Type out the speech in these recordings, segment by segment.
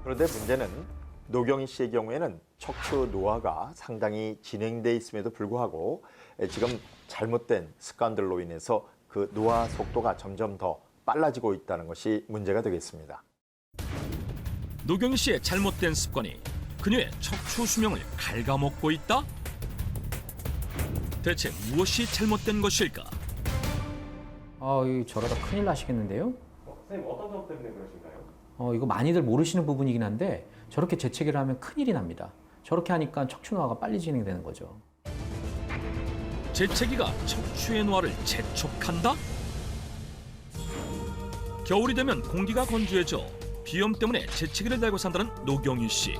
그런데 문제는 노경희 씨의 경우에는 척추 노화가 상당히 진행돼 있음에도 불구하고 지금 잘못된 습관들로 인해서 그 노화 속도가 점점 더 빨라지고 있다는 것이 문제가 되겠습니다. 노경희 씨의 잘못된 습관이 그녀의 척추 수명을 갉아먹고 있다? 대체 무엇이 잘못된 것일까? 저러다 큰일 나시겠는데요? 선생님 어떤 점 때문에 그러신가요? 이거 많이들 모르시는 부분이긴 한데 저렇게 재채기를 하면 큰일이 납니다. 저렇게 하니까 척추 노화가 빨리 진행되는 거죠. 재채기가 척추의 노화를 재촉한다? 겨울이 되면 공기가 건조해져 비염 때문에 재채기를 달고 산다는 노경희 씨.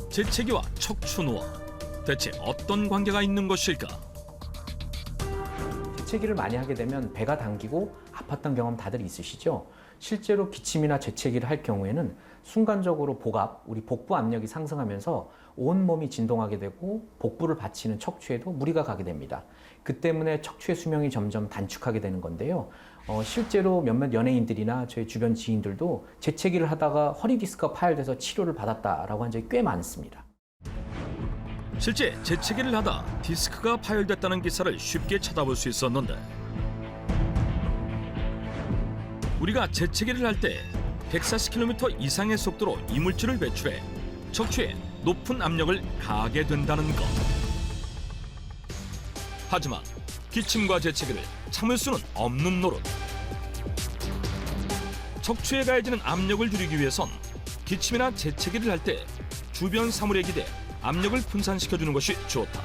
재채기와 척추 노화, 대체 어떤 관계가 있는 것일까? 재채기를 많이 하게 되면 배가 당기고 아팠던 경험 다들 있으시죠? 실제로 기침이나 재채기를 할 경우에는 순간적으로 복압, 우리 복부 압력이 상승하면서 온몸이 진동하게 되고 복부를 받치는 척추에도 무리가 가게 됩니다. 그 때문에 척추의 수명이 점점 단축하게 되는 건데요. 실제로 몇몇 연예인들이나 저희 주변 지인들도 재채기를 하다가 허리 디스크가 파열돼서 치료를 받았다라고 한 적이 꽤 많습니다. 실제 재채기를 하다 디스크가 파열됐다는 기사를 쉽게 찾아볼 수 있었는데 우리가 재채기를 할 때 140km 이상의 속도로 이물질을 배출해 척추에 높은 압력을 가하게 된다는 것. 하지만 기침과 재채기를 참을 수는 없는 노릇. 척추에 가해지는 압력을 줄이기 위해선 기침이나 재채기를 할 때 주변 사물에 기대 압력을 분산시켜주는 것이 좋다.